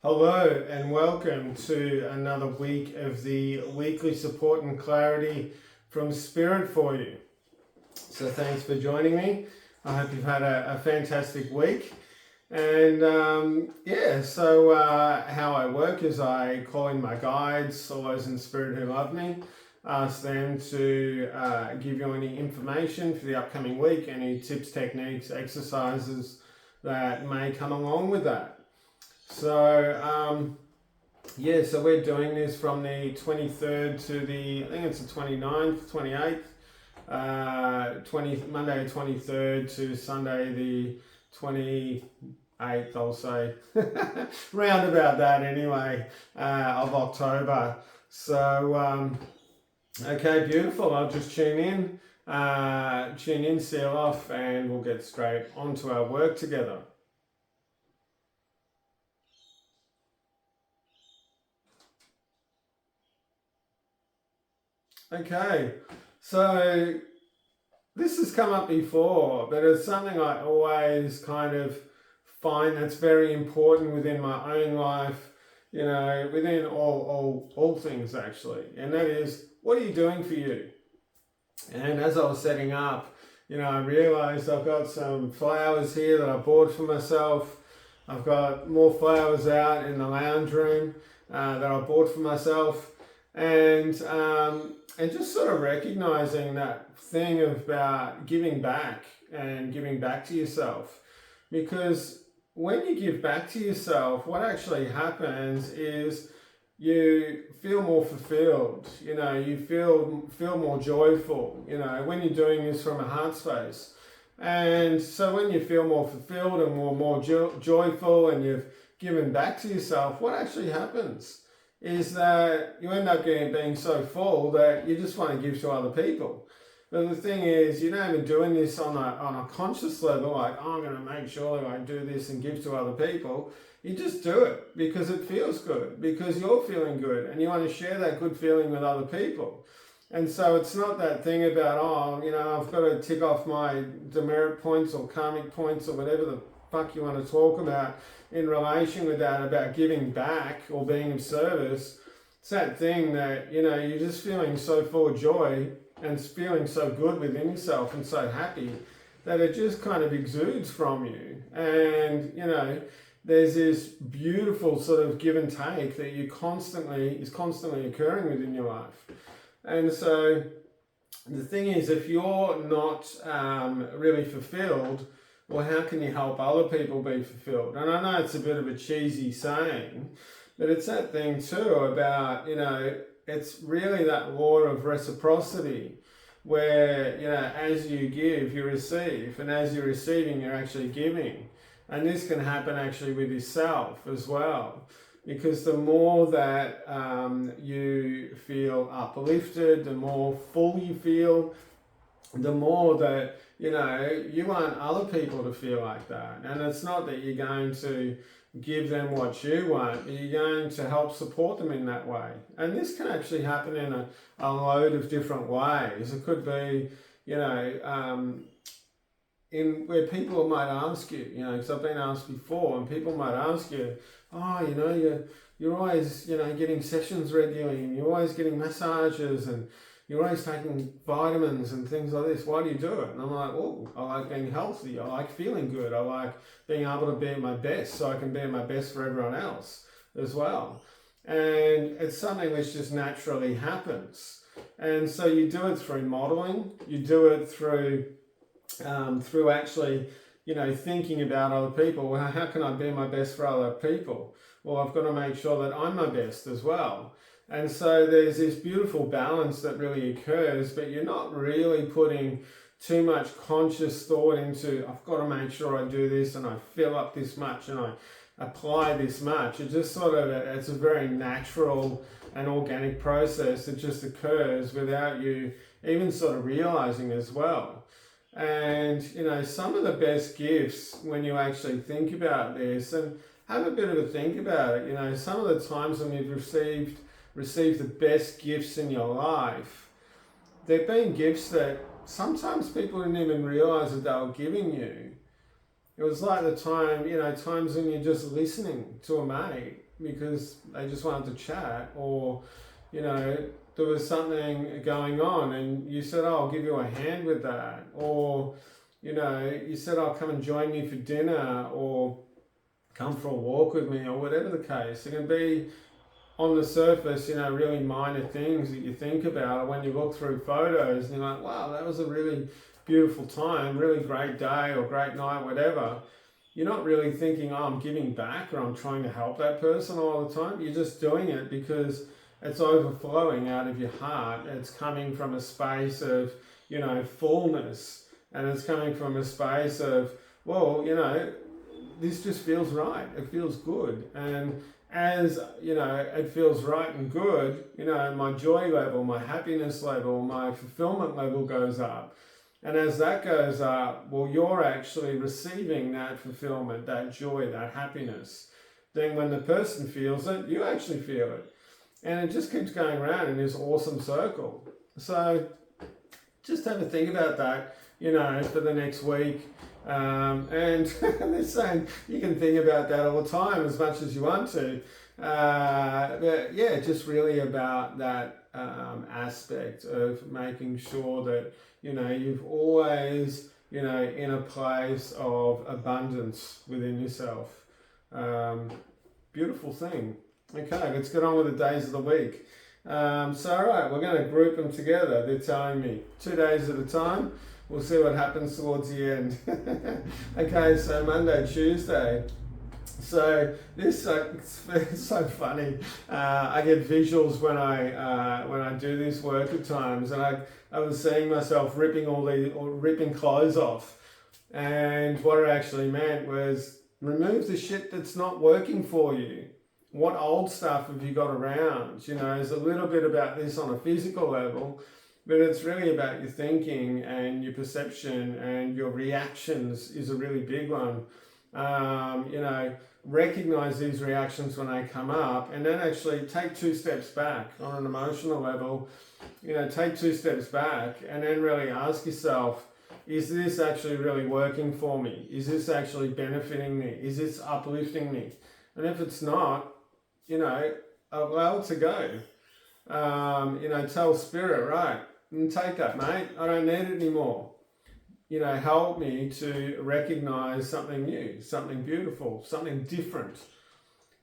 Hello and welcome to another week of the weekly support and clarity from Spirit for you. So thanks for joining me. I hope you've had a fantastic week. And how I work is I call in my guides, all those in Spirit who love me, ask them to give you any information for the upcoming week, any tips, techniques, exercises that may come along with that. So, so we're doing this from the 23rd to I think it's the 29th, 28th, Monday the 23rd to Sunday the 28th, I'll say, round about that anyway, of October. So, okay, beautiful. I'll just tune in, seal off, and we'll get straight onto our work together. Okay, so this has come up before, but it's something I always kind of find that's very important within my own life, within all things actually, and that is, what are you doing for you? And as I was setting up, I realized I've got some flowers here that I bought for myself. I've got more flowers out in the lounge room that I bought for myself. And just sort of recognizing that thing about giving back and giving back to yourself. Because when you give back to yourself, what actually happens is you feel more fulfilled, you feel more joyful, when you're doing this from a heart space. And so when you feel more fulfilled and more joyful and you've given back to yourself, what actually happens is that you end up being so full that you just want to give to other people. But the thing is, you're not even doing this on a conscious level, like, oh, I'm going to make sure that I do this and give to other people. You just do it because it feels good, because you're feeling good and you want to share that good feeling with other people. And so it's not that thing about, I've got to tick off my demerit points or karmic points or whatever the fuck you want to talk about in relation with that, about giving back or being of service. It's that thing that, you're just feeling so full of joy and feeling so good within yourself and so happy that it just kind of exudes from you. And, there's this beautiful sort of give and take that is constantly occurring within your life. And so the thing is, if you're not really fulfilled, well, how can you help other people be fulfilled? And I know it's a bit of a cheesy saying, but it's that thing too about, it's really that law of reciprocity where, as you give, you receive, and as you're receiving, you're actually giving. And this can happen actually with yourself as well, because the more that you feel uplifted, the more full you feel, the more that you want other people to feel like that. And it's not that you're going to give them what you want, but you're going to help support them in that way. And this can actually happen in a load of different ways. It could be, in where people might ask you, because I've been asked before, and people might ask you, you're always, getting sessions regularly, and you're always getting massages, and you're always taking vitamins and things like this. Why do you do it? And I'm like, I like being healthy. I like feeling good. I like being able to be at my best so I can be at my best for everyone else as well. And it's something which just naturally happens. And so you do it through modeling. You do it through actually, thinking about other people. Well, how can I be my best for other people? Well, I've got to make sure that I'm my best as well. And so there's this beautiful balance that really occurs, but you're not really putting too much conscious thought into, I've got to make sure I do this and I fill up this much and I apply this much. It just it's a very natural and organic process that just occurs without you even sort of realizing as well. And, some of the best gifts, when you actually think about this and have a bit of a think about it, some of the times when you've received the best gifts in your life, they've been gifts that sometimes people didn't even realize that they were giving you. It was like the time, times when you're just listening to a mate because they just wanted to chat, or, there was something going on and you said, oh, I'll give you a hand with that. Or, you said, oh, come and join me for dinner, or come for a walk with me, or whatever the case. It can be on the surface, really minor things that you think about, or when you look through photos and you're like, wow, that was a really beautiful time, really great day or great night, whatever. You're not really thinking, oh, I'm giving back or I'm trying to help that person all the time. You're just doing it because it's overflowing out of your heart. It's coming from a space of, fullness. And it's coming from a space of, well, this just feels right. It feels good. And as, it feels right and good, my joy level, my happiness level, my fulfillment level goes up. And as that goes up, well, you're actually receiving that fulfillment, that joy, that happiness. Then when the person feels it, you actually feel it. And it just keeps going around in this awesome circle. So just have a think about that, for the next week. And they're saying you can think about that all the time as much as you want to. But yeah, just really about that aspect of making sure that, you've always, in a place of abundance within yourself. Beautiful thing. Okay, let's get on with the days of the week. So, all right, we're going to group them together. They're telling me 2 days at a time. We'll see what happens towards the end. Okay, so Monday, Tuesday. So this it's so funny. I get visuals when I do this work at times, and I was seeing myself ripping clothes off, and what it actually meant was remove the shit that's not working for you. What old stuff have you got around? There's a little bit about this on a physical level, but it's really about your thinking and your perception and your reactions is a really big one. Recognize these reactions when they come up, and then actually take 2 steps back on an emotional level. Take 2 steps back and then really ask yourself, is this actually really working for me? Is this actually benefiting me? Is this uplifting me? And if it's not, allow it to go. Tell spirit, right, take that, mate. I don't need it anymore. Help me to recognize something new, something beautiful, something different.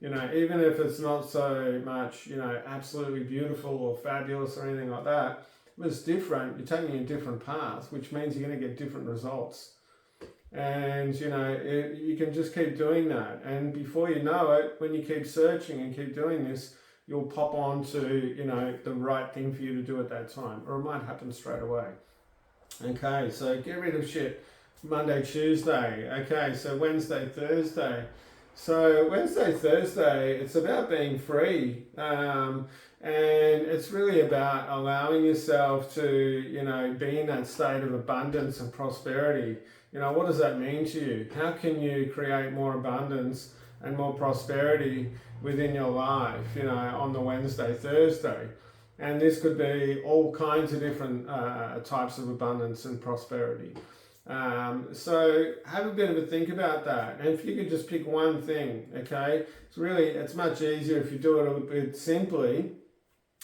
Even if it's not so much, absolutely beautiful or fabulous or anything like that, if it's different, you're taking a different path, which means you're going to get different results. And, you can just keep doing that. And before you know it, when you keep searching and keep doing this, you'll pop on to, the right thing for you to do at that time, or it might happen straight away. Okay, so get rid of shit. Monday, Tuesday. Okay, so Wednesday, Thursday. So Wednesday, Thursday, it's about being free. And it's really about allowing yourself to, be in that state of abundance and prosperity. What does that mean to you? How can you create more abundance and more prosperity within your life, on the Wednesday, Thursday? And this could be all kinds of different types of abundance and prosperity. So have a bit of a think about that. And if you could just pick one thing, okay? It's much easier if you do it a little bit simply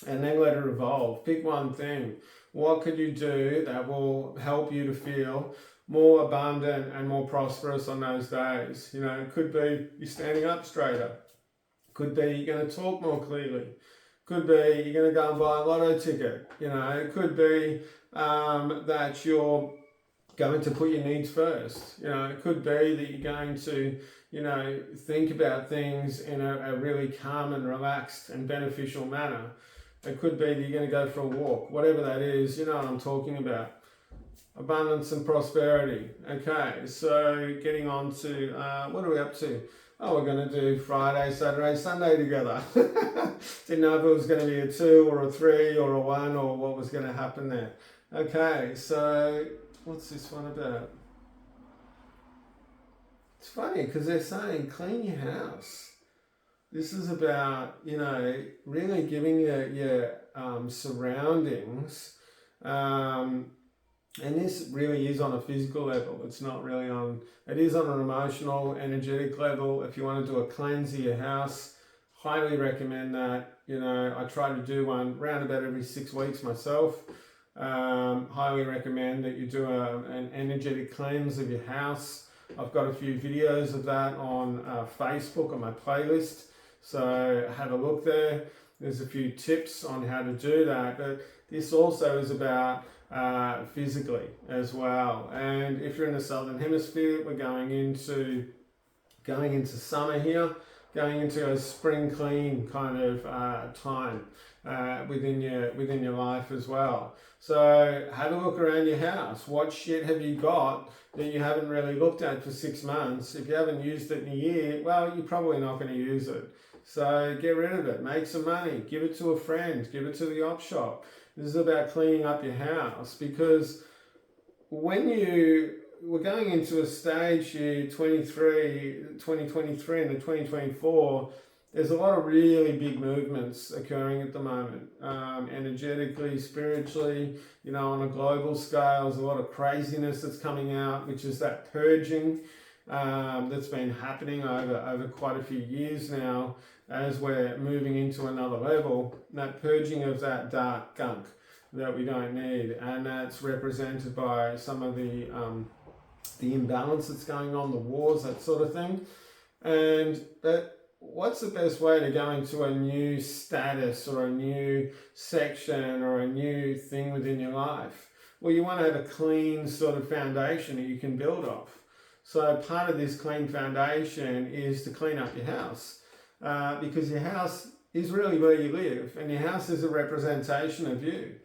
and then let it evolve. Pick one thing. What could you do that will help you to feel more abundant and more prosperous on those days? It could be you're standing up straighter. Could be you're going to talk more clearly. Could be you're going to go and buy a lotto ticket. It could be that you're going to put your needs first. It could be that you're going to, think about things in a really calm and relaxed and beneficial manner. It could be that you're going to go for a walk. Whatever that is, you know what I'm talking about. Abundance and prosperity. Okay, so getting on to, what are we up to? Oh, we're going to do Friday, Saturday, Sunday together. Didn't know if it was going to be a 2 or a 3 or a 1 or what was going to happen there. Okay, so what's this one about? It's funny because they're saying clean your house. This is about, really giving your surroundings And this really is on a physical level. It's not really on, it is on an emotional, energetic level. If you want to do a cleanse of your house, highly recommend that. You know, I try to do one around about every 6 weeks myself. Highly recommend that you do an energetic cleanse of your house. I've got a few videos of that on Facebook on my playlist. So have a look there. There's a few tips on how to do that. But this also is about physically as well. And if you're in the southern hemisphere, we're going into summer here, going into a spring clean kind of time within your life as well. So have a look around your house. What shit have you got that you haven't really looked at for 6 months? If you haven't used it in a year, well, you're probably not going to use it. So get rid of it, make some money, give it to a friend, give it to the op shop. This is about cleaning up your house, because when we're going into a stage here, 2023 into 2024, there's a lot of really big movements occurring at the moment, energetically, spiritually, you know, on a global scale. There's a lot of craziness that's coming out, which is that purging that's been happening over quite a few years now, as we're moving into another level, that purging of that dark gunk that we don't need. And that's represented by some of the imbalance that's going on, the wars, that sort of thing. And what's the best way to go into a new status or a new section or a new thing within your life? Well, you want to have a clean sort of foundation that you can build off. So part of this clean foundation is to clean up your house, because your house is really where you live, and your house is a representation of you.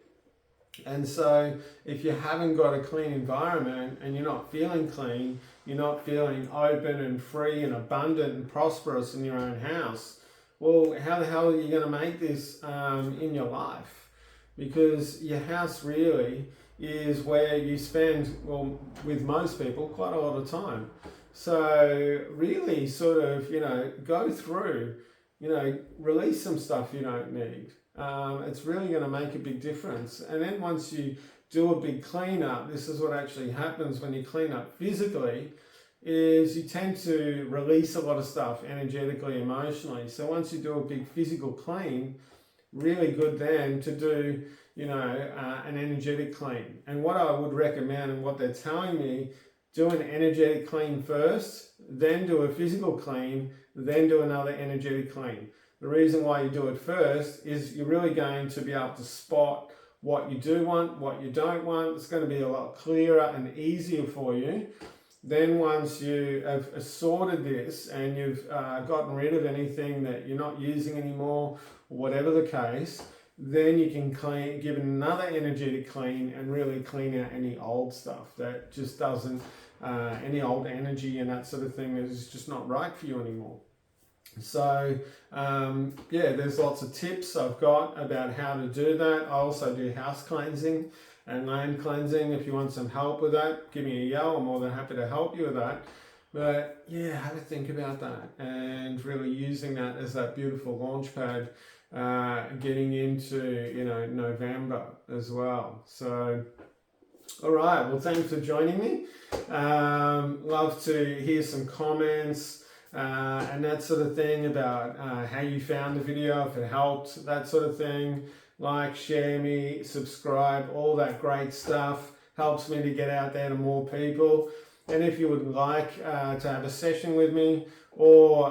And so if you haven't got a clean environment and you're not feeling clean, you're not feeling open and free and abundant and prosperous in your own house, well, how the hell are you going to make this in your life? Because your house really is where you spend, well, with most people, quite a lot of time. So really sort of, you know, go through, you know, release some stuff you don't need. It's really going to make a big difference. And then once you do a big cleanup, this is what actually happens when you clean up physically, is you tend to release a lot of stuff energetically, emotionally. So once you do a big physical clean, really good then to do, you know, an energetic clean. And what I would recommend, and what they're telling me, do an energetic clean first, then do a physical clean, then do another energetic clean. The reason why you do it first is you're really going to be able to spot what you do want, what you don't want. It's going to be a lot clearer and easier for you. Then once you have sorted this and you've gotten rid of anything that you're not using anymore, whatever the case, then you can give another energetic clean and really clean out any old stuff that just doesn't, any old energy and that sort of thing is just not right for you anymore. So yeah, there's lots of tips I've got about how to do that. I also do house cleansing and land cleansing. If you want some help with that, give me a yell. I'm more than happy to help you with that. But yeah, have a think about that and really using that as that beautiful launch pad, getting into, you know, November as well. So all right, well, thanks for joining me. Love to hear some comments and that sort of thing about how you found the video, if it helped, that sort of thing. Like, share me, subscribe, all that great stuff helps me to get out there to more people. And if you would like to have a session with me, or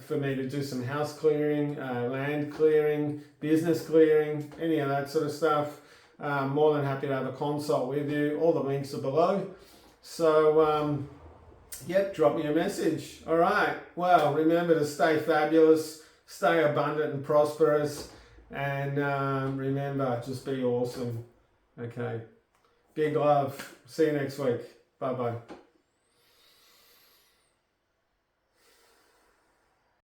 for me to do some house clearing, land clearing, business clearing, any of that sort of stuff, more than happy to have a consult with you. All the links are below. So yep, drop me a message. All right, well, remember to stay fabulous, stay abundant and prosperous, and remember, just be awesome. Okay, big love. See you next week. Bye bye.